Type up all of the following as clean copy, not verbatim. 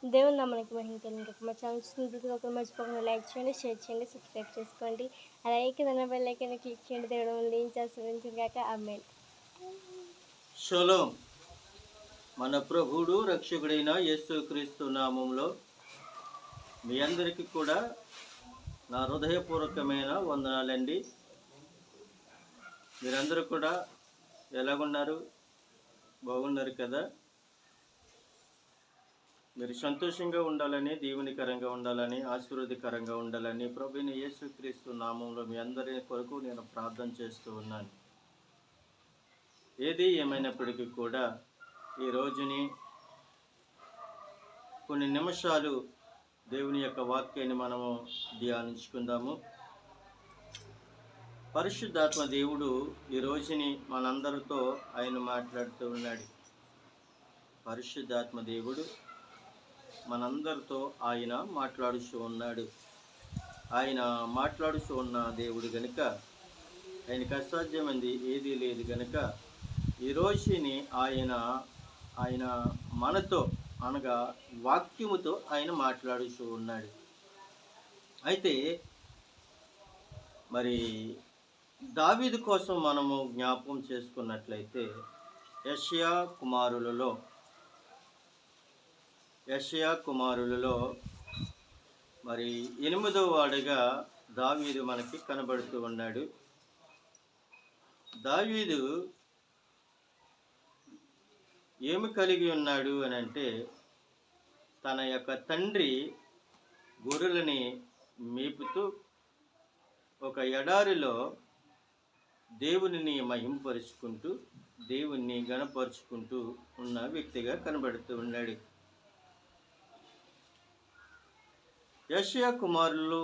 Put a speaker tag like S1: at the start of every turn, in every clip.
S1: దేవుని నామానికి మహిమ కలుగును. మా ఛానల్ చూస్తున్న ప్రతి ఒక్కరు మర్చిపోకుండా లైక్ చేయండి, షేర్ చేయండి, సబ్స్క్రైబ్ చేసుకోండి. అలాగే కింద బెల్ ఐకాన్ క్లిక్ చేయండి. దేవుడు మిమ్మల్ని ఆశీర్వదించును గాక. ఆమేన్.
S2: షలోం. మన ప్రభువుడు రక్షకుడైన యేసుక్రీస్తు నామంలో మీ అందరికీ కూడా నా హృదయపూర్వకమైన వందనాలండి. మీరందరూ కూడా ఎలాగున్నారు? బాగున్నారు కదా? మీరు సంతోషంగా ఉండాలని, దీవెనకరంగా ఉండాలని, ఆశీర్వాదకరంగా ఉండాలని ప్రభువైన యేసుక్రీస్తు నామంలో మీ అందరి కొరకు నేను ప్రార్థన చేస్తూ ఉన్నాను. ఏది ఏమైనప్పటికీ కూడా ఈ రోజుని కొన్ని నిమిషాలు దేవుని యొక్క వాక్యాన్ని మనము ధ్యానించుకుందాము. పరిశుద్ధాత్మ దేవుడు ఈ రోజుని మనందరితో ఆయన మాట్లాడుతూ ఉన్నాడు. పరిశుద్ధాత్మ దేవుడు మనందరితో ఆయన మాట్లాడుతూ ఉన్నాడు. ఆయన మాట్లాడుతూ ఉన్న దేవుడు గనుక ఆయనకు అసాధ్యమైంది ఏదీ లేదు గనుక ఈ రోజుని ఆయన మనతో అనగా వాక్యముతో ఆయన మాట్లాడుతూ ఉన్నాడు. అయితే మరి దావీదు కోసం మనము జ్ఞాపకం చేసుకున్నట్లయితే యెషయా కుమారులలో మరి 8వ వాడుగా దావీదు మనకి కనబడుతూ ఉన్నాడు. దావీదు ఏమి కలిగి ఉన్నాడు అని అంటే, తన యొక్క తండ్రి గొర్రెలని మేపుతూ ఒక ఎడారిలో దేవునిని మహింపరుచుకుంటూ దేవుణ్ణి గణపరుచుకుంటూ ఉన్న వ్యక్తిగా కనబడుతూ ఉన్నాడు. యెషయా కుమారులు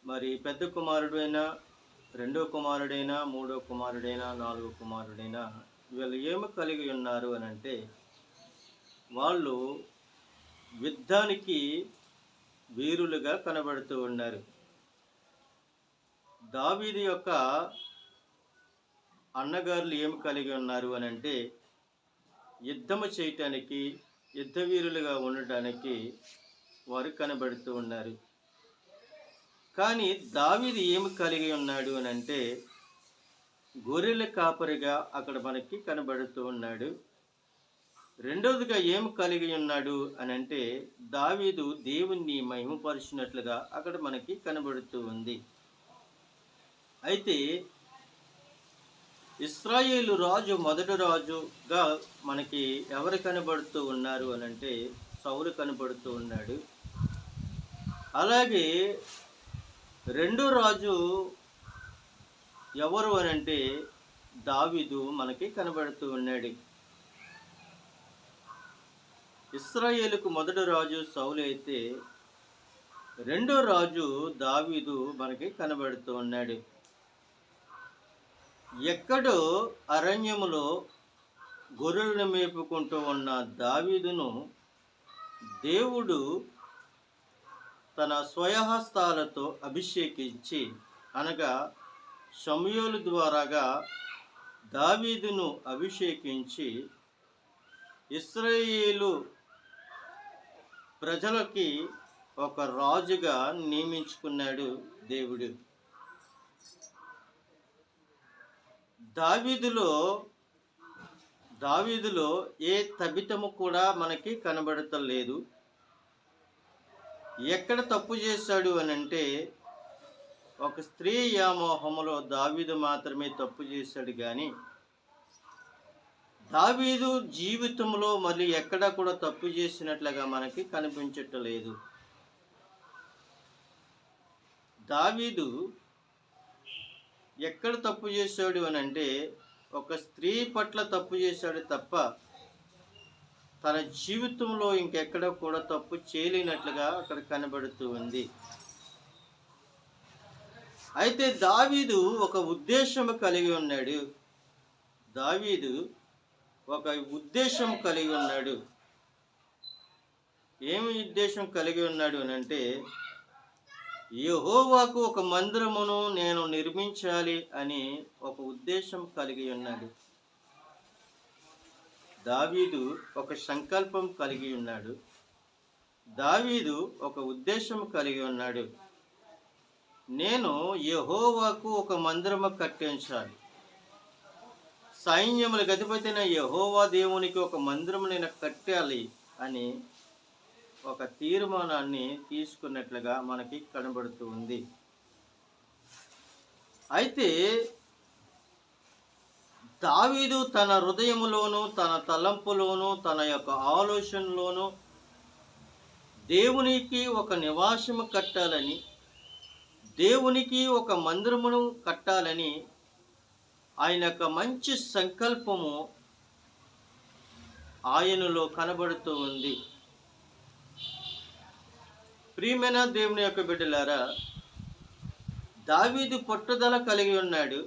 S2: మరి పెద్ద కుమారుడైనా, రెండో కుమారుడైనా, మూడో కుమారుడైనా, నాలుగో కుమారుడైనా వీళ్ళు ఏమి కలిగి ఉన్నారు అని అంటే, వాళ్ళు యుద్ధానికి వీరులుగా కనబడుతూ ఉన్నారు. దావీదు యొక్క అన్నగారులు ఏమి కలిగి ఉన్నారు అని అంటే, యుద్ధము చేయటానికి, యుద్ధ వీరులుగా ఉండటానికి వారు కనబడుతూ ఉన్నారు. కానీ దావీదు ఏమి కలిగి ఉన్నాడు అని అంటే, గొర్రెల కాపరిగా అక్కడ మనకి కనబడుతూ ఉన్నాడు. రెండవదిగా ఏమి కలిగి ఉన్నాడు అని అంటే, దావీదు దేవుణ్ణి మహిమపరిచినట్లుగా అక్కడ మనకి కనబడుతూ ఉంది. అయితే ఇశ్రాయేలు రాజు మొదటి రాజుగా మనకి ఎవరు కనబడుతూ ఉన్నారు అని అంటే, సౌలు కనబడుతూ ఉన్నాడు. అలాగే రెండో రాజు ఎవరు అని అంటే దావీదు మనకి కనబడుతూ ఉన్నాడు. ఇశ్రాయేలుకు మొదటి రాజు సౌలు అయితే రెండో రాజు దావీదు మనకి కనబడుతూ ఉన్నాడు. ఎక్కడో అరణ్యములో గొర్రెలను మేపుకుంటూ ఉన్న దావీదును దేవుడు తన స్వయహస్తాలతో అభిషేకించి, అనగా సమూయేలు ద్వారాగా దావీదును అభిషేకించి ఇశ్రాయేలు ప్రజలకి ఒక రాజుగా నియమించుకున్నాడు దేవుడు. దావీదులో ఏ తబితము కూడా మనకి కనబడతలేదు. ఎక్కడ తప్పు చేశాడు అని అంటే, ఒక స్త్రీ వ్యామోహములో దావీదు మాత్రమే తప్పు చేశాడు. కానీ దావీదు జీవితంలో మళ్ళీ ఎక్కడా కూడా తప్పు చేసినట్లుగా మనకి కనిపించట్లేదు. దావీదు ఎక్కడ తప్పు చేశాడు అని అంటే, ఒక స్త్రీ పట్ల తప్పు చేశాడు తప్ప తన జీవితంలో ఇంకెక్కడ కూడా తప్పు చేయలేనట్లుగా అక్కడ కనబడుతూ ఉంది. అయితే దావీదు ఒక ఉద్దేశం కలిగి ఉన్నాడు. దావీదు ఒక ఉద్దేశం కలిగి ఉన్నాడు. ఏమి ఉద్దేశం కలిగి ఉన్నాడు అని అంటే, యెహోవాకు ఒక మందిరమును నేను నిర్మించాలి అని ఒక ఉద్దేశం కలిగి ఉన్నాడు. దావీదు ఒక సంకల్పం కలిగి ఉన్నాడు. దావీదు ఒక ఉద్దేశం కలిగి ఉన్నాడు. నేను యెహోవాకు ఒక మందిరము కట్టించాలి, సైన్యములకు అధిపతి అయిన యెహోవా దేవునికి ఒక మందిరం నేను కట్టాలి అని ఒక తీర్మానాన్ని తీసుకున్నట్లుగా మనకి కనబడుతూ ఉంది. అయితే దావీదు తన హృదయములోను, తన తలంపులోను, తన యొక్క ఆలోచనలోను దేవునికి ఒక నివాసము కట్టాలని, దేవునికి ఒక మందిరమును కట్టాలని ఆయన యొక్క మంచి సంకల్పము ఆయనలో కనబడుతూ ఉంది. ప్రియమైన దేవుని యొక్క బిడ్డలారా, దావీదు పట్టుదల కలిగి ఉన్నాడు.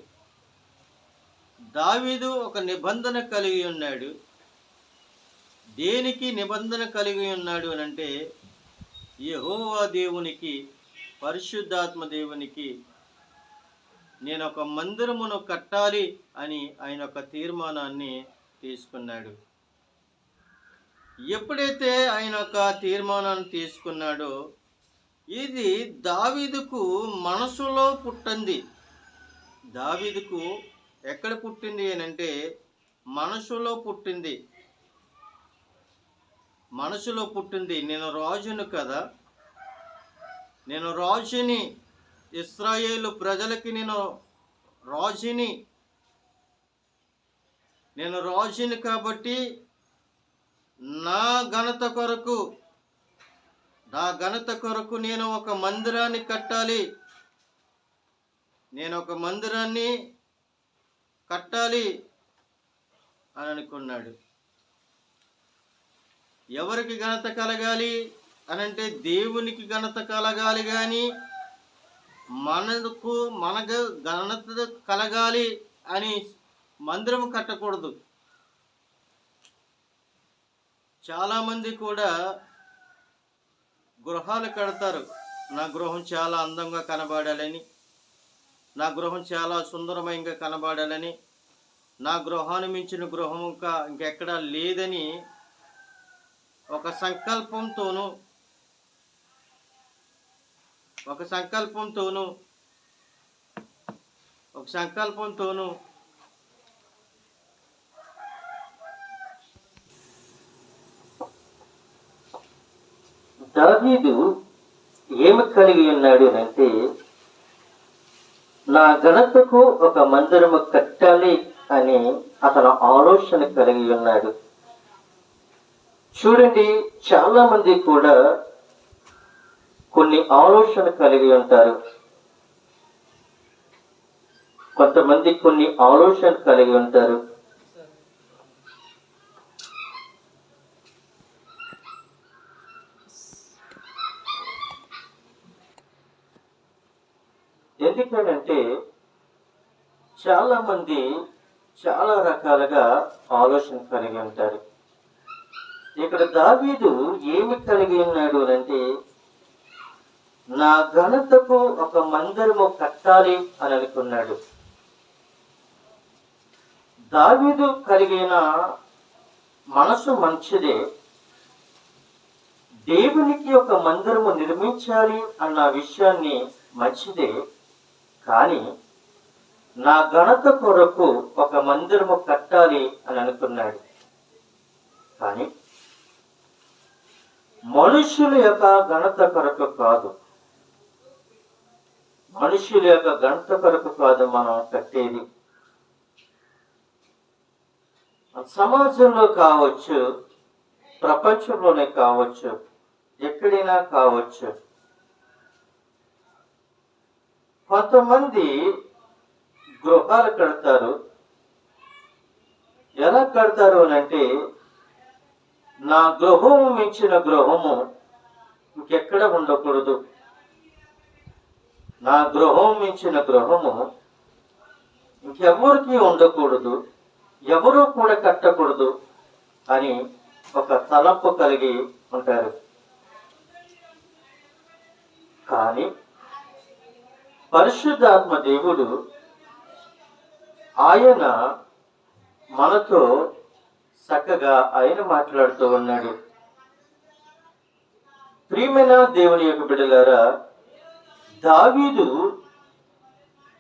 S2: దావీదు ఒక నిబంధన కలిగి ఉన్నాడు. దేనికి నిబంధన కలిగి ఉన్నాడు అని అంటే, యెహోవా దేవునికి, పరిశుద్ధాత్మ దేవునికి నేను ఒక మందిరమును కట్టాలి అని ఆయన ఒక తీర్మానాన్ని తీసుకున్నాడు. ఎప్పుడైతే ఆయన ఒక తీర్మానాన్ని తీసుకున్నాడో, ఇది దావీదుకు మనసులో పుట్టింది. దావీదుకు ఎక్కడ పుట్టింది అని అంటే మనసులో పుట్టింది. మనసులో పుట్టింది. నేను రాజును కదా, నేను రాజుని, ఇశ్రాయేలు ప్రజలకి నేను రాజుని కాబట్టి నా ఘనత కొరకు నేను ఒక మందిరాన్ని కట్టాలి, అని అనుకున్నాడు. ఎవరికి ఘనత కలగాలి అనంటే దేవునికి ఘనత కలగాలి, కానీ మనకు ఘనత కలగాలి అని మందిరం కట్టకూడదు. చాలామంది కూడా గృహాలు కడతారు. నా గృహం చాలా అందంగా కనబడాలని, నా గృహం చాలా సుందరమయంగా కనబడాలని, నా గృహాన్ని మించిన గృహం ఇంకెక్కడా లేదని ఒక సంకల్పంతోనూ దావీదు ఏమి కలిగి ఉన్నాడు అంటే, నా ఘనతకు ఒక మందిరము కట్టాలి అని అతను ఆలోచన కలిగి ఉన్నాడు. చూడండి, చాలా మంది కూడా కొన్ని ఆలోచన కలిగి ఉంటారు. కొంతమంది కొన్ని ఆలోచన కలిగి ఉంటారు. ఎందుకంటే చాలా మంది చాలా రకాలుగా ఆలోచన కలిగి ఉంటారు. ఇక్కడ దావీదు ఏమి కలిగి ఉన్నాడు అంటే, నా ఘనతకు ఒక మందిరము కట్టాలి అని అనుకున్నాడు. దావీదు కలిగిన మనసు మంచిదే, దేవునికి ఒక మందిరము నిర్మించాలి అన్న విషయాన్ని మంచిదే, కానీ నా ఘనత కొరకు ఒక మందిరము కట్టాలి అని అనుకున్నాడు. కానీ మనుషుల యొక్క ఘనత కొరకు కాదు, మనం కట్టేది. సమాజంలో కావచ్చు, ప్రపంచంలోనే కావచ్చు, ఎక్కడైనా కావచ్చు. కొంతమంది గృహాలు కడతారు. ఎలా కడతారు అనంటే, నా గృహము మించిన గృహము ఇంకెక్కడ ఉండకూడదు, నా గృహం మించిన గృహము ఇంకెవరికి ఉండకూడదు, ఎవరూ కూడా కట్టకూడదు అని ఒక తలంపు కలిగి ఉంటారు. కానీ పరిశుద్ధాత్మ దేవుడు ఆయన మనతో చక్కగా ఆయన మాట్లాడుతూ ఉన్నాడు. ప్రియమైన దేవుని యొక్క బిడ్డలారా, దావీదు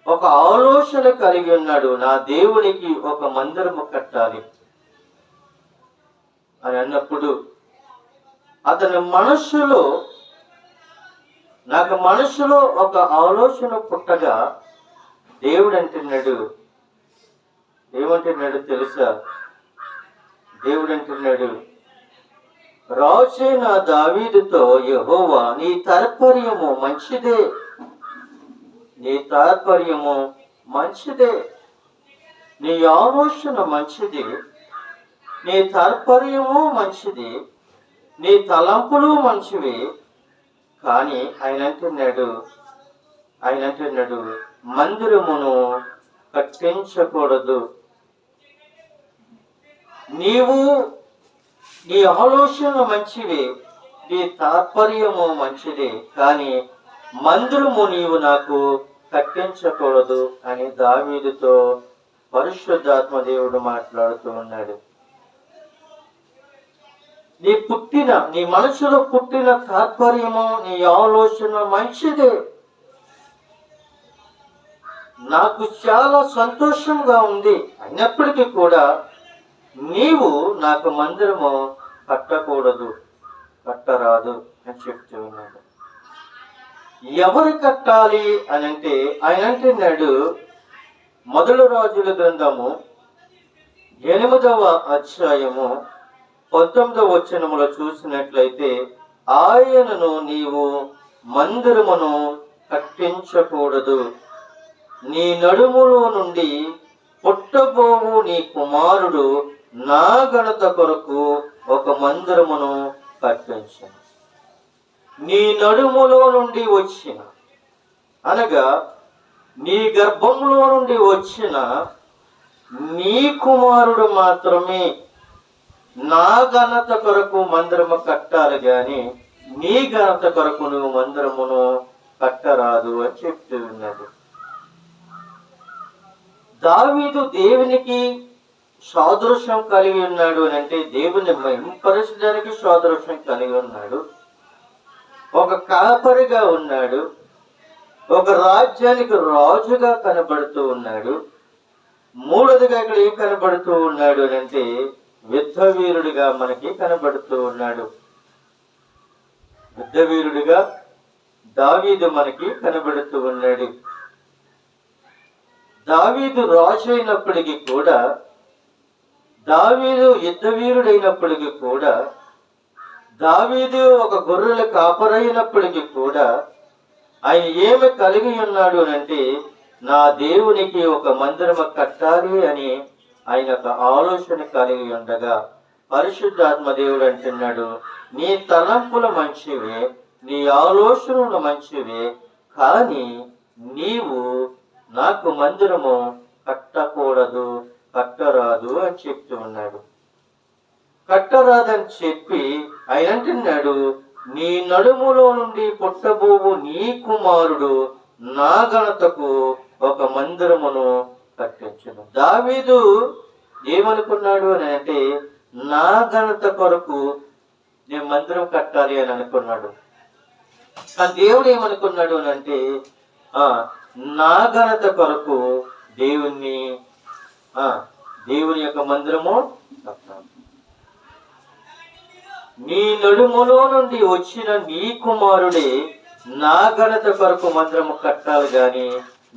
S2: ఒక ఆలోచన కలిగి ఉన్నాడు. నా దేవునికి ఒక మందిరము కట్టాలి అని అన్నప్పుడు అతని మనస్సులో ఒక ఆలోచన పుట్టగా దేవుడు అంటున్నాడు, ఏమంటున్నాడు తెలుసా? దేవుడు అంటున్నాడు, రాజైన దావీదుతో, యెహోవా నీ తాత్పర్యము మంచిదే, నీ తాత్పర్యము మంచిదే, నీ ఆలోచన మంచిది, నీ తాత్పర్యము మంచిది, నీ తలంపులు మంచివి. కానీ ఆయన అంటున్నాడు మందిరమును కట్టించకూడదు. నీ ఆలోచన మంచివి, నీ తాత్పర్యము మంచిది, కానీ మందిరము నీవు నాకు కట్టించకూడదు అని దావీదుతో పరిశుద్ధాత్మ దేవుడు మాట్లాడుతూ ఉన్నాడు. నీ మనసులో పుట్టిన తాత్పర్యము, నీ ఆలోచన మంచిదే, నాకు చాలా సంతోషంగా ఉంది, అయినప్పటికీ కూడా నీవు నాకు మందిరము కట్టరాదు అని చెప్తూ ఉన్నాడు. ఎవరు కట్టాలి అని అంటే ఆయన అంటున్నాడు, మొదటి రాజుల గ్రంథము 8వ అధ్యాయము 19వ వచనములో చూసినట్లయితే, ఆయనను నీవు మందిరమును కట్టించకూడదు, నీ నడుములో నుండి పుట్టబోవు నీ కుమారుడు నా ఘనత కొరకు ఒక మందిరమును కట్టించను. నీ నడుములో నుండి వచ్చిన, అనగా నీ గర్భంలో నుండి వచ్చిన నీ కుమారుడు మాత్రమే నా ఘనత కొరకు మందిరము కట్టాలి, గాని నీ ఘనత కొరకు నువ్వు మందిరమును కట్టరాదు అని చెప్తూ ఉన్నాడు. దావీదు దేవునికి సాదృశ్యం కలిగి ఉన్నాడు అని అంటే దేవుని మహిమపరచడానికి సాదృశ్యం కలిగి ఉన్నాడు. ఒక కాపరిగా ఉన్నాడు, ఒక రాజ్యానికి రాజుగా కనబడుతూ ఉన్నాడు. మూడోదిగా ఇక్కడ ఏం కనబడుతూ ఉన్నాడు అని అంటే యుద్ధవీరుడిగా మనకి కనబడుతూ ఉన్నాడు. యుద్ధవీరుడిగా దావీదు మనకి కనబడుతూ ఉన్నాడు. దావీదు రాజు అయినప్పటికీ కూడా, దావీదు యుద్ధవీరుడైనప్పటికీ కూడా, దావీదు ఒక గొర్రెల కాపరైనప్పటికీ కూడా ఆయన ఏమి కలిగి ఉన్నాడు అని అంటే, నా దేవునికి ఒక మందిరము కట్టాలి అని ఆయన ఒక ఆలోచన కలిగి ఉండగా పరిశుద్ధాత్మ దేవుడు అంటున్నాడు, నీ తలంపులు మంచివే, నీ ఆలోచనలు మంచివే, కానీ నీవు నాకు మందిరము కట్టరాదు అని చెప్తూ ఉన్నాడు. కట్టరాదని చెప్పి ఆయన అంటున్నాడు, నీ నడుములో నుండి పుట్టబోవు నీ కుమారుడు నా ఘనతకు ఒక మందిరమును కట్టించును. దావీదు ఏమనుకున్నాడు అని అంటే, నా ఘనత కొరకు నేను మందిరం కట్టాలి అని అనుకున్నాడు. కానీ దేవుడు ఏమనుకున్నాడు అని అంటే, నా ఘనత కొరకు దేవుని యొక్క మందిరము కట్టాలి. నీ నడుములో నుండి వచ్చిన నీ కుమారుడే నా ఘనత కొరకు మందిరము కట్టాలి, గాని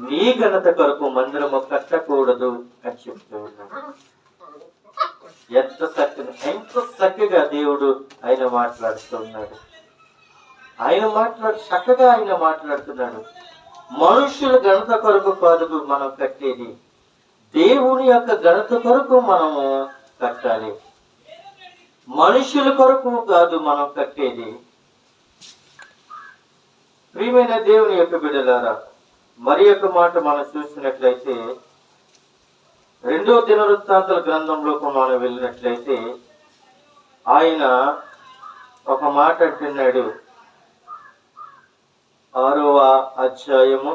S2: నీ ఘనత కొరకు మందిరము కట్టకూడదు అని చెప్తూ ఉన్నాడు. ఎంత చక్కగా దేవుడు ఆయన మాట్లాడుతున్నాడు. చక్కగా ఆయన మాట్లాడుతున్నాడు. మనుషుల ఘనత కొరకు కాదు మనం కట్టేది, దేవుని యొక్క ఘనత కొరకు మనము కట్టాలి. మనుషుల కొరకు కాదు మనం కట్టేది. ప్రియమైన దేవుని యొక్క బిడ్డలారా, మరి యొక్క మాట మనం చూసినట్లయితే 2వ దినవృత్తాంతాల గ్రంథంలోకి మనం వెళ్ళినట్లయితే ఆయన ఒక మాట అంటున్నాడు. 6వ అధ్యాయము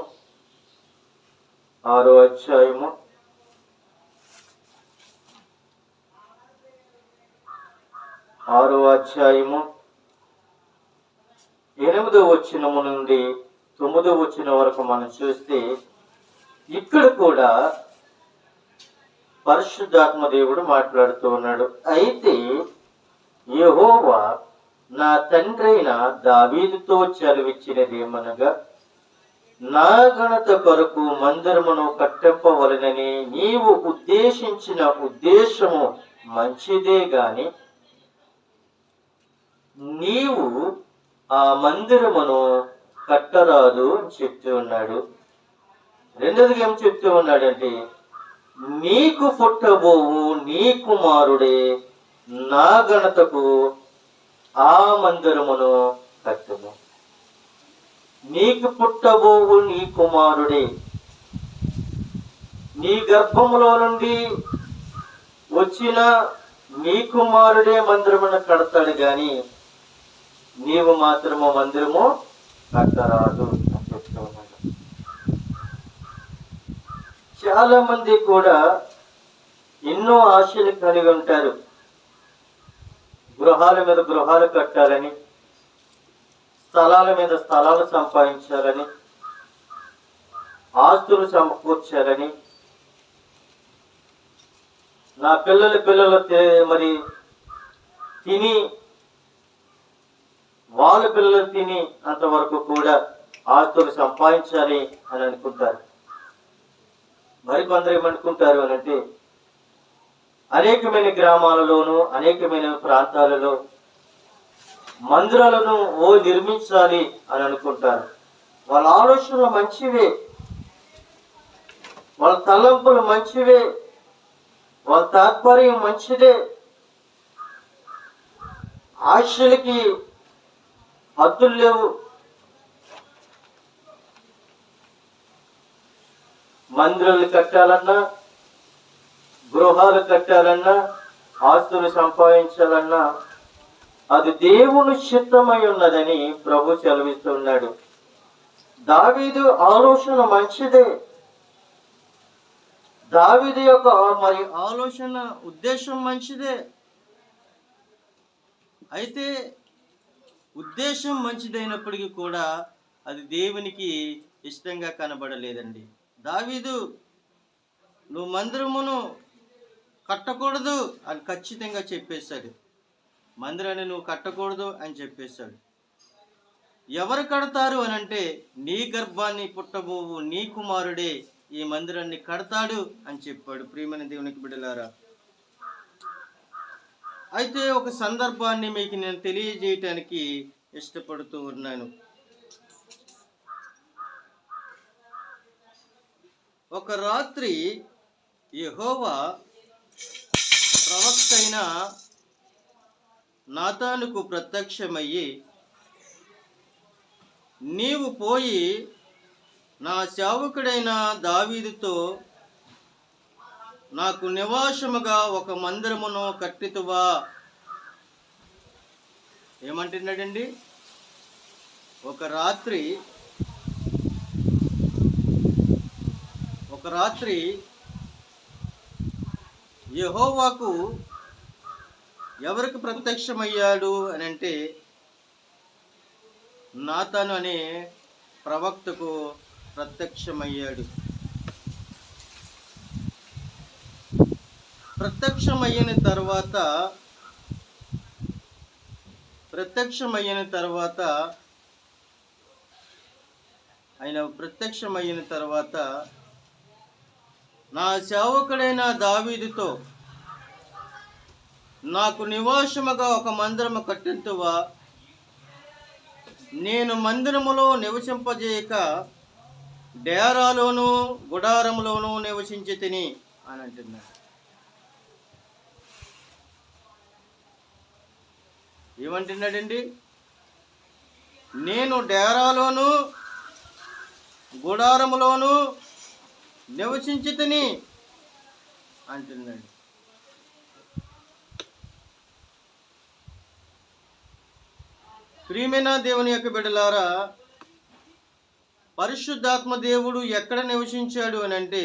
S2: 6వ అధ్యాయము 6వ అధ్యాయము 8వ వచనము నుండి 9వ వచనం వరకు మనం చూస్తే ఇక్కడ కూడా పరిశుద్ధాత్మ దేవుడు మాట్లాడుతూ ఉన్నాడు. అయితే యెహోవా నా తండ్రైన దావీదుతో సెలవిచ్చినదేమనగా, నా ఘనత కొరకు మందిరమును కట్టింపవలెనని నీవు ఉద్దేశించిన ఉద్దేశము మంచిదే గాని నీవు ఆ మందిరమును కట్టరాదు అని చెప్తూ ఉన్నాడు. రెండోదిగా ఏం చెప్తూ ఉన్నాడంటే, నీకు పుట్టబోవు నీ కుమారుడే నా ఘనతకు ఆ మందిరమును కట్టుము. నీకు పుట్టబోవు నీ కుమారుడే, నీ గర్భములో నుండి వచ్చిన నీ కుమారుడే మందిరమును కడతాడు గాని నీవు మాత్రము మందిరము కట్టరాదు అని చెప్తూ ఉన్నాడు. చాలా మంది కూడా ఎన్నో ఆశలు కలిగి ఉంటారు. గృహాల మీద గృహాలు కట్టాలని, స్థలాల మీద స్థలాలు సంపాదించాలని, ఆస్తులు సమకూర్చాలని, నా పిల్లలు మరి తిని వాళ్ళ పిల్లలు తిని అంతవరకు కూడా ఆస్తులు సంపాదించాలి అని అనుకుంటారు. మరికొందరు ఏమనుకుంటారు అని అంటే, అనేకమైన గ్రామాలలోనూ అనేకమైన ప్రాంతాలలో మందిరాలను నిర్మించాలి అని అనుకుంటారు. వాళ్ళ ఆలోచనలు మంచివే, వాళ్ళ తలంపులు మంచివే, వాళ్ళ తాత్పర్యం మంచిదే. ఆశలకి హద్దులు లేవు. మందిరాలు కట్టాలన్నా, గృహాలు కట్టాలన్నా, ఆస్తులు సంపాదించాలన్నా అది దేవుని చిత్తమై ఉన్నదని ప్రభు సెలవిస్తున్నాడు. దావీదు ఆలోచన మంచిదే. దావీదు యొక్క మరి ఆలోచన ఉద్దేశం మంచిదే. అయితే ఉద్దేశం మంచిదైనప్పటికీ కూడా అది దేవునికి ఇష్టంగా కనబడలేదండి. దావీదు, నువ్వు మందిరమును కట్టకూడదు అని ఖచ్చితంగా చెప్పేశాడు. మందిరాన్ని నువ్వు కట్టకూడదు అని చెప్పేశాడు. ఎవరు కడతారు అని అంటే, నీ గర్భాన్ని పుట్టబోవు నీ కుమారుడే ఈ మందిరాన్ని కడతాడు అని చెప్పాడు. ప్రియమైన దేవునికి బిడ్డలారా, అయితే ఒక సందర్భాన్ని మీకు నేను తెలియజేయటానికి ఇష్టపడుతూ ఉన్నాను. ఒక రాత్రి యెహోవా ప్రవక్త అయిన నాతానుకు ప్రత్యక్షమయ్యి, నీవు పోయి నా సేవకుడైన దావీదుతో నాకు నివాసముగా ఒక మందిరమును కట్టితువా. ఏమంటున్నాడండి? ఒక రాత్రి యెహోవాకు ఎవరికి ప్రత్యక్షమయ్యాడు అని అంటే, నాతాను అనే ప్రవక్తకు ప్రత్యక్షమయ్యాడు. ప్రత్యక్షమయ్యిన తర్వాత నా సేవకుడైన దావీదుతో నాకు నివాసముగా ఒక మందిరము కట్టింతువా. నేను మందిరములో నివసింపజేయక డేరాలోను గుడారములోను నివసించి తిని అని అంటున్నాడు. ఏమంటున్నాడండి? నేను డేరాలోను గుడారములోను నివసించి తిని అంటున్నాడు. ప్రియమైన దేవుని యొక్క బిడ్డలారా, పరిశుద్ధాత్మ దేవుడు ఎక్కడ నివసించాడు అని అంటే,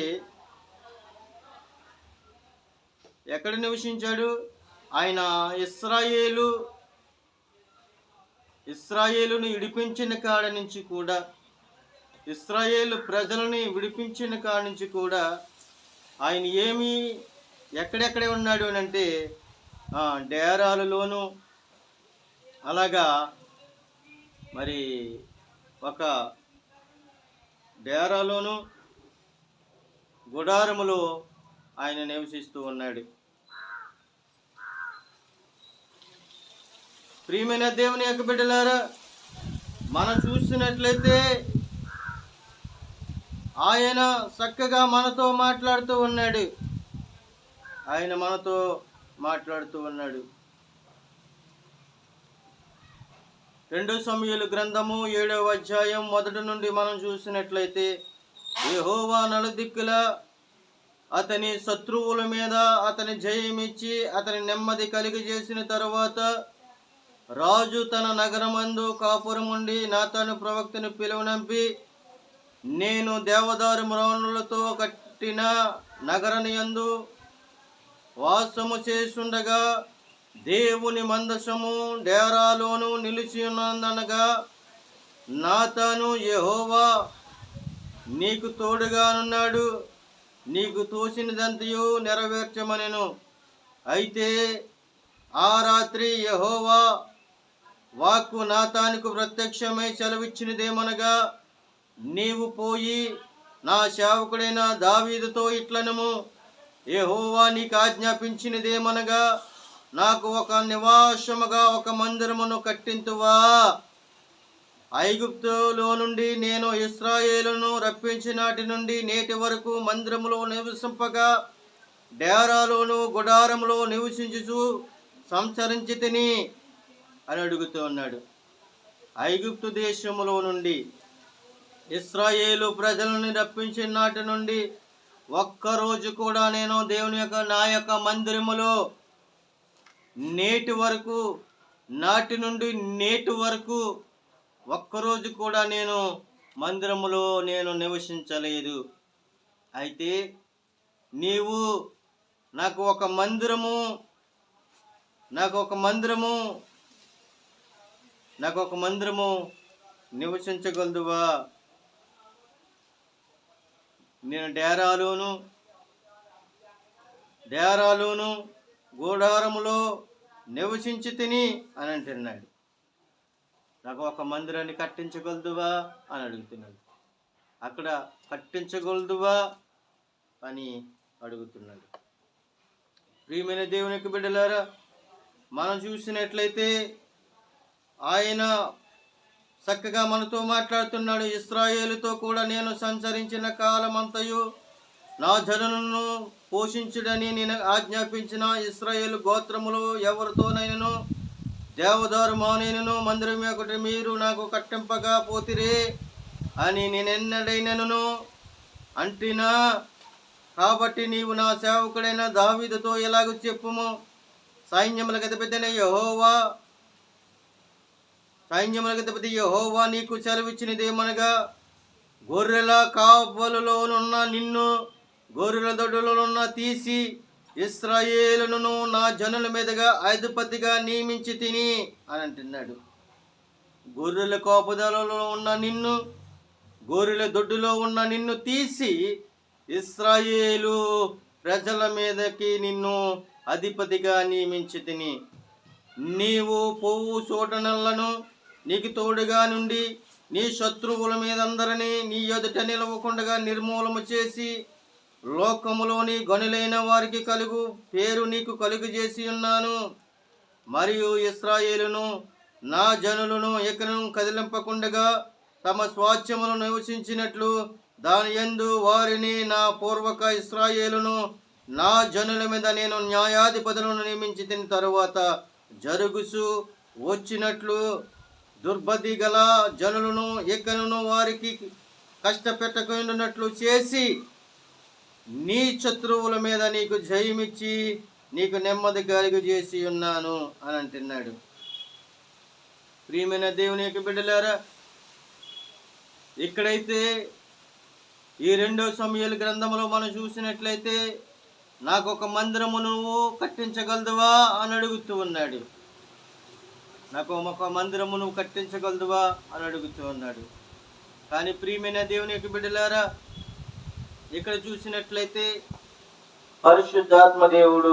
S2: ఎక్కడ నివసించాడు? ఆయన ఇశ్రాయేలు
S3: ఇశ్రాయేలును విడిపించిన కాడ నుంచి కూడా, ఇశ్రాయేలు ప్రజలని విడిపించిన కాడ నుంచి కూడా ఆయన ఏమి ఎక్కడెక్కడే ఉన్నాడు అని అంటే డేరాలలోను, అలాగా మరి ఒక డేరాలోను గుడారములో ఆయన నివసిస్తూ ఉన్నాడు. ప్రియమైన దేవుని యొక్క బిడ్డలారా, మనం చూసినట్లయితే ఆయన చక్కగా మనతో మాట్లాడుతూ ఉన్నాడు. ఆయన మనతో మాట్లాడుతూ ఉన్నాడు. 2 సమూయేలు గ్రంథము 7వ అధ్యాయం 1 నుండి మనం చూసినట్లయితే, యెహోవా నలుదిక్కుల అతని శత్రువుల మీద అతని జయమిచ్చి అతని నెమ్మది కలిగజేసిన తరువాత, రాజు తన నగరమందు కాపురం ఉండి నాతాను ప్రవక్తను పిలువనంపి, నేను దేవదారు మ్రాణులతో కట్టిన నగరనియందు వాసము చేసుండగా దేవుని మందసము డేరాలోను నిలిచి ఉన్నదనగా, నాతాను యెహోవా నీకు తోడుగానున్నాడు, నీకు తోచినదంతయు నెరవేర్చమనెను. అయితే ఆ రాత్రి యెహోవా వాక్కు నాతానుకు ప్రత్యక్షమై సెలవిచ్చినదేమనగా, నీవు పోయి నా సేవకుడైన దావీదుతో ఇట్లనము, యెహోవా నీకు ఆజ్ఞాపించినదేమనగా, నాకు ఒక నివాసముగా ఒక మందిరమును కట్టింతువా. ఐగుప్తులో నుండి నేను ఇశ్రాయేలును రప్పించినాటి నుండి నేటి వరకు మందిరములో నివసింపగా డేరాలోను గుడారములో నివసించుచు సంచరించి తిని అని అడుగుతూ ఉన్నాడు. ఐగుప్తు దేశములో నుండి ఇశ్రాయేలు ప్రజలను రప్పించిన నాటి నుండి ఒక్కరోజు కూడా నేను దేవుని యొక్క నా యొక్క మందిరములో నేటి వరకు, నాటి నుండి నేటి వరకు ఒక్కరోజు కూడా నేను మందిరములో నేను నివసించలేదు. అయితే నీవు నాకు ఒక మందిరము నివసించగలదువా? నేను డేరాలోను గూడారములో నివసించి తిని అని అంటున్నాడు. నాకు ఒక మందిరాన్ని కట్టించగలదువా అని అడుగుతున్నాడు. అక్కడ కట్టించగలదువా అని అడుగుతున్నాడు. ప్రియమైన దేవుని యొక్క బిడ్డలారా, మనం చూసినట్లయితే ఆయన చక్కగా మనతో మాట్లాడుతున్నాడు. ఇశ్రాయేలుతో కూడా నేను సంచరించిన కాలమంతయు నా జనులను పోషించుడని నేను ఆజ్ఞాపించిన ఇశ్రాయేలు గోత్రములో ఎవరితోనైనను దేవదారు మానేనను మందిరం ఒకటి మీరు నాకు కట్టింపగా పోతిరే అని నేనెన్నడైనను అంటినా. కాబట్టి నీవు నా సేవకుడైన దావీదుతో ఎలాగ చెప్పుము, సైన్యములకు అధిపతి యెహోవా నీకు సెలవిచ్చినదేమనగా, గొర్రెల కావలులోనున్న నిన్ను గొర్రెల దొడ్డులోనున్న తీసి ఇశ్రాయేలును నా జనుల మీదుగా అధిపతిగా నియమించి తిని అని అంటున్నాడు. గొర్రెల కాపుదలలో ఉన్న నిన్ను, గొర్రెల దొడ్డులో ఉన్న నిన్ను తీసి ఇశ్రాయేలు ప్రజల మీదకి నిన్ను అధిపతిగా నియమించి తిని, నీవు పోవు చోటనల్లను నీకు తోడుగా నుండి నీ శత్రువుల మీదందరినీ నీ ఎదుట నిలవకుండా నిర్మూలము చేసి లోకములోని గనులైన వారికి పేరు నీకు కలుగు చేసి ఉన్నాను. మరియు ఇశ్రాయేలును నా జనులను ఎకను కదిలింపకుండగా తమ స్వాస్థ్యమును నివసించినట్లు దాని యందు వారిని నా పూర్వక ఇశ్రాయేలును నా జనుల మీద నేను న్యాయాధిపతులను నియమించి తిన తరువాత జరుగుసు వచ్చినట్లు దుర్బుద్ధి గల జనులను ఎక్కను వారికి కష్టపెట్టకున్నట్లు చేసి నీ శత్రువుల మీద నీకు జయమిచ్చి నీకు నెమ్మది కలుగు చేసి ఉన్నాను అని అంటున్నాడు. ప్రియమైన దేవుని యొక్క బిడ్డలారా, ఇక్కడైతే ఈ 2వ సమూయేలు గ్రంథంలో మనం చూసినట్లయితే నాకు ఒక మందిరము నువ్వు కట్టించగలదువా అని అడుగుతూ ఉన్నాడు. నాకు ఒక మందిరము నువ్వు కట్టించగలదువా అని అడుగుతూ ఉన్నాడు. కానీ ప్రియమైన దేవుని యొక్క బిడ్డలారా, ఇక్కడ చూసినట్లయితే
S2: పరిశుద్ధాత్మ దేవుడు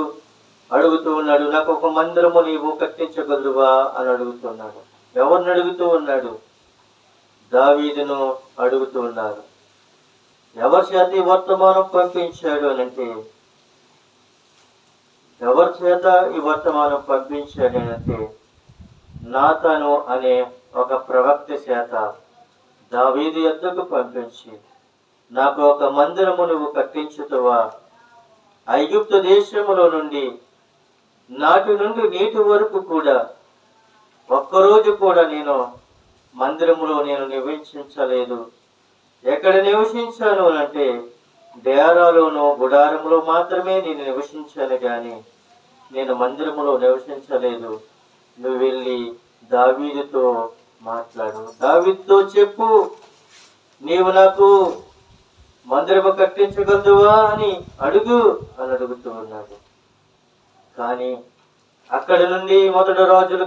S2: అడుగుతూ ఉన్నాడు, నాకు ఒక మందిరము నీవు కట్టించగలదువా అని అడుగుతున్నాడు. ఎవరిని అడుగుతూ ఉన్నాడు? దావీదును అడుగుతూ ఉన్నారు. ఎవరి చేత ఈ వర్తమానం పంపించాడు అనంటే, ఎవరి చేత ఈ వర్తమానం పంపించాడు అనంటే, నాతాను అనే ఒక ప్రవక్త చేత దావీదు యొద్దకు పంపించి, నాకు ఒక మందిరము నువ్వు కట్టించుతావా? ఐగుప్తు దేశములో నుండి నాటి నుండి నీటి వరకు కూడా ఒక్కరోజు కూడా నేను మందిరములో నేను నివసించలేదు. ఎక్కడ నివసించాను అంటే డేరాలోనూ గుడారములో మాత్రమే నేను నివసించాను, కానీ నేను మందిరములో నివసించలేదు. నువ్వు వెళ్ళి దావీదుతో మాట్లాడు, దావీదుతో చెప్పు, నీవు నాకు మందిరము కట్టించగలదువా అని అడుగు అని అడుగుతూ ఉన్నాడు. కానీ అక్కడి నుండి మొదటి రాజుల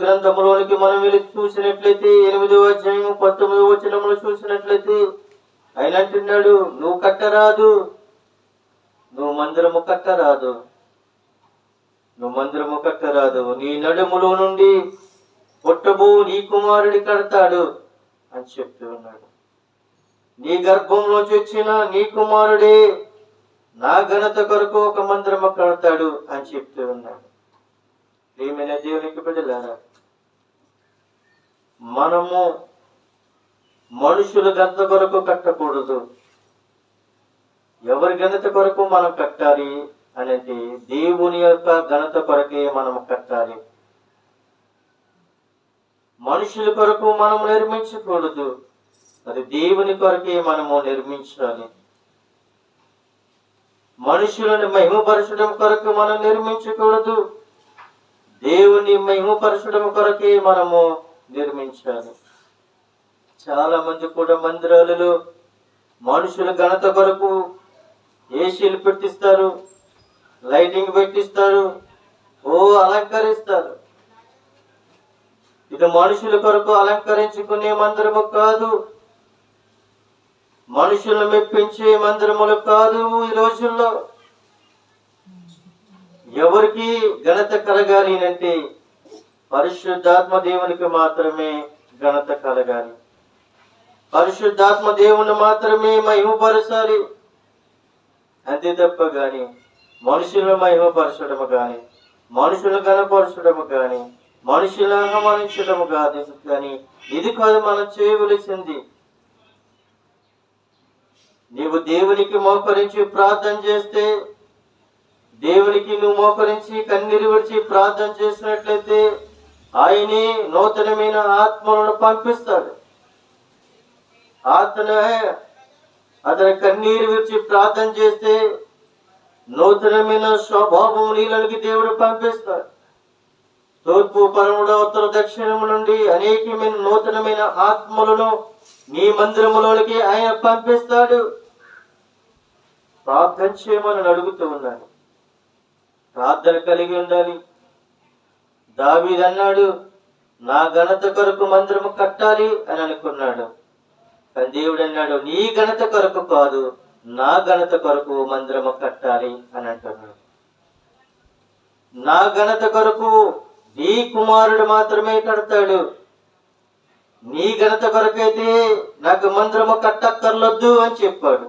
S2: గ్రంథములోనికి మనం వెళ్ళి చూసినట్లయితే 8వ అధ్యాయం 19వ వచనములు చూసినట్లయితే ఆయన అంటున్నాడు, నువ్వు కట్టరాదు, నువ్వు మందిరము కట్టరాదు, నీ నడుములో నుండి పుట్టబో నీ కుమారుడి కడతాడు అని చెప్తూ ఉన్నాడు. నీ గర్భంలోంచి వచ్చిన నీ కుమారుడే నా ఘనత కొరకు ఒక మందిరము కడతాడు అని చెప్తూ ఉన్నాడు. ప్రియమైన దేవునికి బిడ్డలారా, మనము మనుషుల ఘనత కొరకు కట్టకూడదు. ఎవరి ఘనత కొరకు మనం కట్టాలి అనేది దేవుని యొక్క ఘనత కొరకే మనం కట్టాలి. మనుషుల కొరకు మనం నిర్మించకూడదు, అది దేవుని కొరకే మనము నిర్మించాలి. మనుషులను మహిమపరచడం కొరకు మనం నిర్మించకూడదు, దేవుని మహిమపరచడం కొరకే మనము నిర్మించాలి. చాలా మంది కూడా మందిరాలలో మనుషుల ఘనత కొరకు ఏసీలు పెట్టిస్తారు, లైటింగ్ పెట్టిస్తారు, అలంకరిస్తారు. ఇది మనుషుల కొరకు అలంకరించుకునే మందిరము కాదు, మనుషులను మెప్పించే మందిరములు కాదు. ఈ రోజుల్లో ఎవరికి ఘనత కలగాలి అంటే పరిశుద్ధాత్మ దేవునికి మాత్రమే ఘనత కలగాలి, పరిశుద్ధాత్మ దేవుని మాత్రమే మహిమపరచాలి. అంతే తప్ప గాని మనుషులను మహిమపరచడము కానీ, మనుషులను ఘనపరచడము కానీ, మనుషులను అవమానించడము కాదు. కానీ ఇది కాదు మనం చేయవలసింది. నీవు దేవునికి మోకరించి ప్రార్థన చేస్తే, దేవునికి నువ్వు మోకరించి కన్నీరు విడిచి ప్రార్థన చేసినట్లయితే ఆయనే నూతనమైన ఆత్మలను పంపిస్తాడు. అతని కన్నీరు విడిచి ప్రార్థన చేస్తే నూతనమైన స్వభావం నీలోనికి దేవుడు పంపిస్తాడు. తూర్పు పరముడు ఉత్తర దక్షిణము నుండి అనేకమైన నూతనమైన ఆత్మలను నీ మందిరములోనికి ఆయన పంపిస్తాడు. ప్రార్థన చేయమని అడుగుతూ ఉన్నాను. ప్రార్థన కలిగి ఉండాలి. దావీదు అన్నాడు, నా ఘనత కొరకు మందిరము కట్టాలి అని అనుకున్నాడు. కానీ దేవుడు అన్నాడు, నీ ఘనత కొరకు కాదు, నా ఘనత కొరకు మందిరము కట్టాలి అని అంటున్నాడు. నా ఘనత కొరకు నీ కుమారుడు మాత్రమే కడతాడు. నీ ఘనత కొరకైతే నాకు మందిరము కట్టక్కర్లొద్దు అని చెప్పాడు.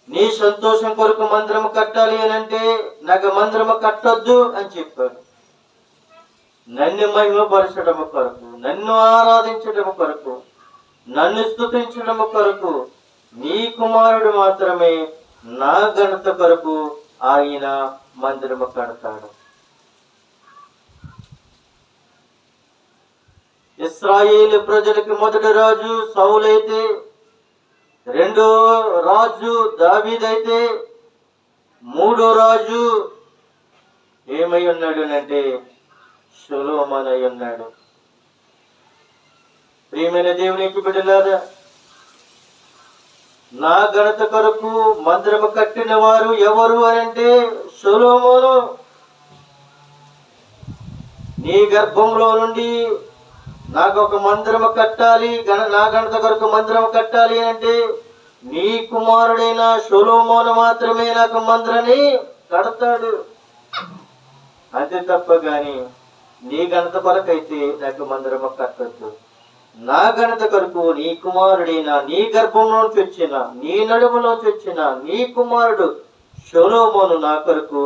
S2: నీ సంతోషం కొరకు మందిరము కట్టాలి అని అంటే నాకు మందిరము కట్టొద్దు అని చెప్పాడు. నన్ను మహిమపరచడము కొరకు, నన్ను ఆరాధించడము కొరకు, నన్ను స్తుతించడము కొరకు నీ కుమారుడు మాత్రమే నా ఘనత కొరకు ఆయన మందిరము కడతాడు. ఇశ్రాయేలు ప్రజలకు మొదటి రాజు సౌలైతే, రెండో రాజు దావీదైతే, మూడో రాజు ఏమై ఉన్నాడు అంటే సొలొమోను అయి ఉన్నాడు. ప్రియమైన దేవునికి బిడ్డలారా, నా ఘనత కొరకు మందిరము కట్టిన వారు ఎవరు అని అంటే సొలొమోను. నీ గర్భంలో నుండి నాకు ఒక మందిరము కట్టాలి, నా ఘనత కొరకు మందిరము కట్టాలి అంటే నీ కుమారుడైన సొలొమోను మాత్రమే నాకు మందిరాన్ని కడతాడు. అంతే తప్ప గాని నీ ఘనత కొరకైతే నాకు మందిరము కట్టద్దు. నా ఘనత కొరకు నీ కుమారుడైన నీ గర్భంలోంచి వచ్చిన నీ నడుములోంచి వచ్చిన నీ కుమారుడు సొలొమోను నా కొరకు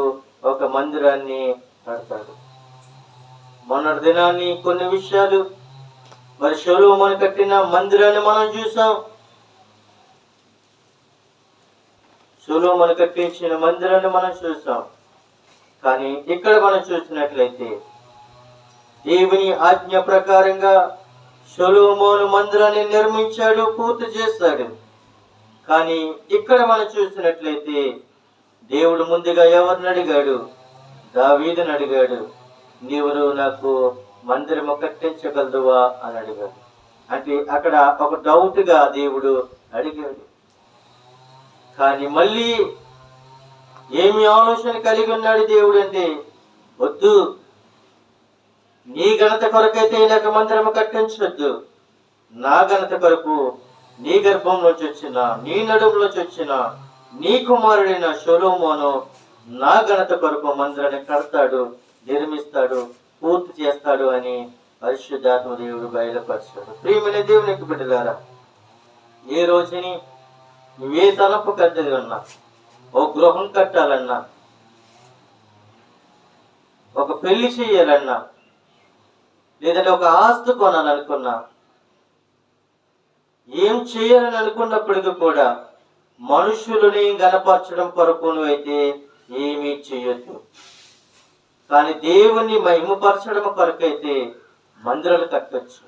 S2: ఒక మందిరాన్ని కడతాడు. మొన్నటి దినాన్ని కొన్ని విషయాలు మరి సొలొమోను కట్టిన మందిరాన్ని మనం చూసాం. సొలొమోను కట్టించిన మందిరాన్ని మనం చూసాం. కానీ ఇక్కడ మనం చూసినట్లయితే దేవుని ఆజ్ఞ ప్రకారంగా సొలొమోను మందిరాన్ని నిర్మించాడు, పూర్తి చేశాడు. కానీ ఇక్కడ మనం చూసినట్లయితే దేవుడు ముందుగా ఎవరిని అడిగాడు? దావీదుని అడిగాడు, నీవు నాకు మందిరము కట్టించగలదువా అని అడిగాడు. అంటే అక్కడ ఒక డౌట్ గా దేవుడు అడిగాడు. కానీ మళ్ళీ ఏమి ఆలోచన కలిగి ఉన్నాడు దేవుడు అంటే, వద్దు, నీ ఘనత కొరకైతే నాకు మందిరము కట్టించొద్దు. నా ఘనత కొరకు నీ గర్భంలోంచి వచ్చిన నీ నడుములోంచి వచ్చిన నీ కుమారుడైన సొలొమోను నా ఘనత కొరకు మందిరాన్ని కడతాడు, నిర్మిస్తాడు, పూర్తి చేస్తాడు అని పరిశుద్ధాత్మ దేవుడు బయలుపరిచాడు. ప్రియమైన దేవునికి బిడ్డలారా, ఏ రోజుని నువ్వే తలపు కట్టది ఉన్నా, ఓ గృహం కట్టాలన్నా, ఒక పెళ్లి చేయాలన్నా, లేదంటే ఒక ఆస్తి కొనాలనుకున్నా, ఏం చేయాలని అనుకున్నప్పటికీ కూడా మనుషులని గణపరచడం కొరకు నువ్వైతే ఏమీ చేయొద్దు. కానీ దేవుణ్ణి మహిమపరచడం కొరకైతే మందిరాలు కట్టొచ్చు,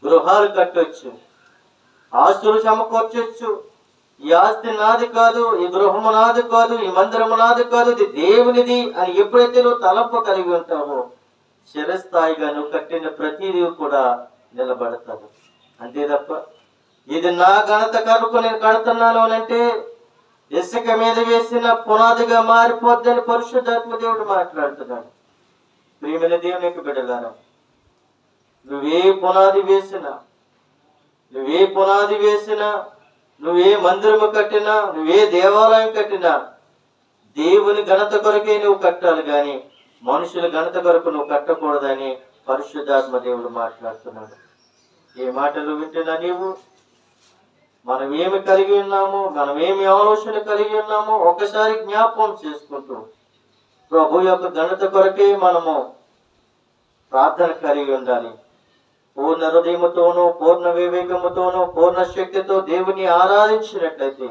S2: గృహాలు కట్టొచ్చు, ఆస్తులు సమకూర్చొచ్చు. ఈ ఆస్తి నాది కాదు, ఈ గృహము నాది కాదు, ఈ మందిరము నాది కాదు, ఇది దేవునిది అని ఎప్పుడైతే నువ్వు తలంపు కలిగి ఉంటావో చిరస్థాయిగా నువ్వు కట్టిన ప్రతిదీ కూడా నిలబడతాడు. అంతే తప్ప ఇది నా ఘనత కొరకు నేను కడుతున్నాను అని అంటే ఇసుక మీద వేసిన పునాదిగా మారిపోద్దని పరిశుద్ధాత్మ దేవుడు మాట్లాడుతున్నాడు. ప్రియమైన దేవునికి బిడ్డలారా, నువ్వే పునాది వేసినా, నువ్వే మందిరము కట్టినా, నువ్వే దేవాలయం కట్టినా దేవుని ఘనత కొరకే నువ్వు కట్టాలి, కానీ మనుషుల ఘనత కొరకు నువ్వు కట్టకూడదని పరిశుద్ధాత్మ దేవుడు మాట్లాడుతున్నాడు. ఏ మాటలు వింటున్నా నీవు? మనం ఏమి కలిగి ఉన్నామో, మనం ఏమి ఆలోచన కలిగి ఉన్నామో ఒకసారి జ్ఞాపకం చేసుకుంటూ ప్రభు యొక్క ఘనత కొరకే మనము ప్రార్థన కలిగి ఉండాలి. పూర్ణ హృదయముతోనూ, పూర్ణ వివేకముతోనూ, పూర్ణ శక్తితో దేవుని ఆరాధించినట్లయితే,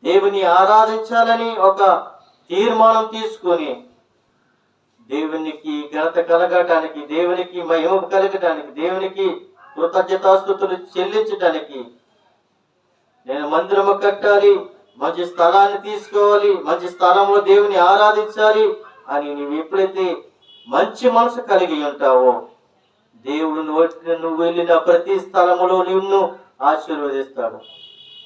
S2: దేవుని ఆరాధించాలని ఒక తీర్మానం తీసుకొని దేవునికి ఘనత కలగటానికి, దేవునికి మహిమ కలగటానికి, దేవునికి కృతజ్ఞతాస్తుతులు చెల్లించటానికి నేను మందిరము కట్టాలి, మంచి స్థలాన్ని తీసుకోవాలి, మంచి స్థలంలో దేవుని ఆరాధించాలి అని నువ్వు ఎప్పుడైతే మంచి మనసు కలిగి ఉంటావో దేవుడు నువ్వు వెళ్ళిన ప్రతి స్థలములో నిన్ను ఆశీర్వదిస్తాడు.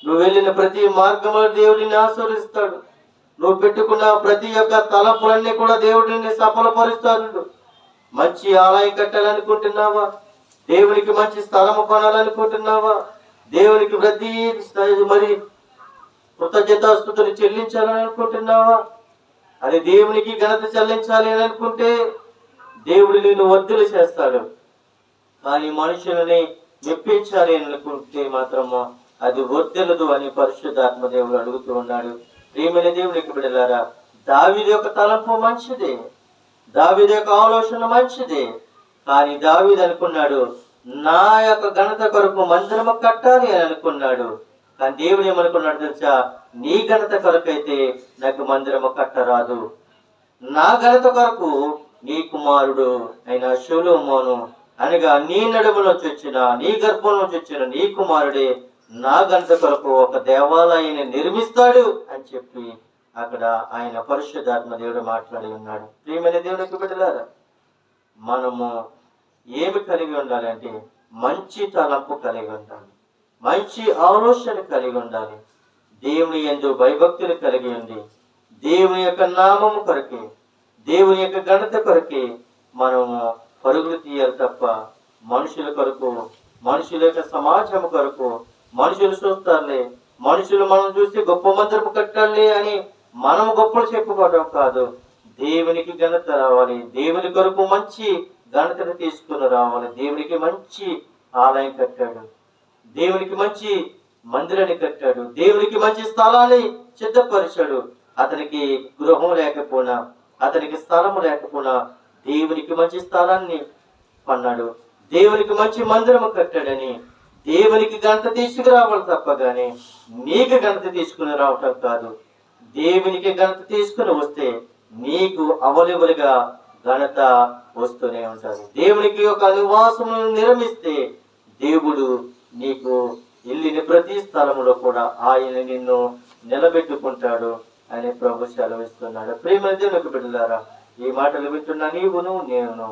S2: నువ్వు వెళ్ళిన ప్రతి మార్గంలో దేవుడు నిన్ను ఆశీర్వదిస్తాడు. నువ్వు పెట్టుకున్న ప్రతి ఒక్క తలంపులన్నీ కూడా దేవుడు నిన్ను సఫలపరుస్తాడు. మంచి ఆలయం కట్టాలనుకుంటున్నావా? దేవునికి మంచి స్థలము కొనాలనుకుంటున్నావా? దేవునికి ప్రతి మరి కృతజ్ఞతాస్తుతులు చెల్లించాలని అనుకుంటున్నావా? అది దేవునికి ఘనత చెల్లించాలి అని అనుకుంటే దేవుడు నిన్ను వర్ధులు చేస్తాడు. కానీ మనుషులని మెప్పించాలి అని అనుకుంటే మాత్రము అది వర్ధలదు అని పరిశుద్ధాత్మ దేవుడు అడుగుతూ ఉన్నాడు. ప్రియమైన దేవునికి బిడ్డలారా, దావీదు యొక్క తలంపు మంచిదే, దావీదు యొక్క ఆలోచన మంచిదే. కానీ దావీదు అనుకున్నాడు, నా యొక్క ఘనత కొరకు మందిరము కట్టాలి అని అనుకున్నాడు. కానీ దేవుడు ఏమనుకున్నాడు తెలుసా? నీ ఘనత కొరకైతే నాకు మందిరము కట్టరాదు. నా ఘనత కొరకు నీ కుమారుడు అయిన సొలొమోను అనగా నీ నడుములోంచి వచ్చిన, నీ గర్భంలోంచి వచ్చిన నీ కుమారుడే నా ఘనత కొరకు ఒక దేవాలయాన్ని నిర్మిస్తాడు అని చెప్పి అక్కడ ఆయన పరిశుద్ధాత్మ దేవుడు మాట్లాడి ఉన్నాడు. ప్రియమైన దేవునికి బిడ్డలారా, మనము ఏమి కలిగి ఉండాలంటే మంచి తలంపు కలిగి ఉండాలి, మంచి ఆలోచన కలిగి ఉండాలి, దేవుని యందు భయభక్తులు కలిగి ఉంది, దేవుని యొక్క నామము కొరకే, దేవుని యొక్క ఘనత కొరకే మనము పరుగులు తీయాలి తప్ప మనుషుల కొరకు, మనుషుల యొక్క సమాజం కొరకు, మనుషులు చూస్తారులే, మనుషులు మనం చూసి గొప్ప మందిరము కట్టాలి అని మనం గొప్పలు చెప్పుకోవడం కాదు. దేవునికి ఘనత రావాలి, దేవుని కొరకు మంచి ఘనతను తీసుకుని రావాలి. దేవునికి మంచి ఆలయం కట్టాడు, దేవునికి మంచి మందిరాన్ని కట్టాడు, దేవునికి మంచి స్థలాన్ని సిద్ధపరిచాడు. అతనికి గృహం లేకపోయినా, అతనికి స్థలము లేకపోయినా దేవునికి మంచి స్థలాన్ని కొన్నాడు, దేవునికి మంచి మందిరము కట్టాడని దేవునికి ఘనత తీసుకురావాలి తప్ప గాని నీకు ఘనత తీసుకుని రావటం కాదు. దేవునికి ఘనత తీసుకుని వస్తే నీకు అవైలబుల్గా ఘనత వస్తూనే ఉంటుంది. దేవునికి ఒక నివాసమును నిర్మిస్తే దేవుడు నీకు వెళ్ళిన ప్రతి స్థలములో కూడా ఆయన నిన్ను నిలబెట్టుకుంటాడు అని ప్రభు సెలవిస్తున్నాడు. ప్రేమ దేవునికి బిడ్డలారా, ఈ మాటలు వింటున్నా నీవును నేను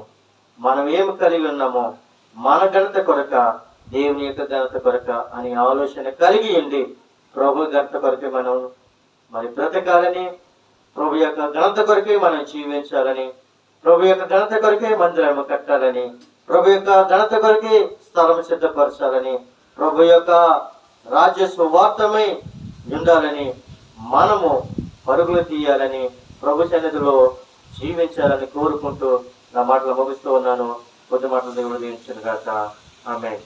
S2: మనం ఏమి కలిగి ఉన్నామో మన ఘనత కొరక, దేవుని యొక్క ఘనత కొరక అని ఆలోచన కలిగి ఉండి ప్రభు ఘనత కొరకే మనం మరి బ్రతకాలని, ప్రభు యొక్క ఘనత కొరకే మనం జీవించాలని, ప్రభు యొక్క ఘనత కొరకే మందిరం కట్టాలని, ప్రభు యొక్క ఘనత కొరకే స్థలం సిద్ధపరచాలని, ప్రభు యొక్క రాజ్య సువార్తమై ఉండాలని, మనము పరుగులు తీయాలని, ప్రభు సన్నిధిలో జీవించాలని కోరుకుంటూ నా మాటలు ముగిస్తూ ఉన్నాను. కొద్ది మాటలు దేవుడు దీవించును గాక. ఆమేన్.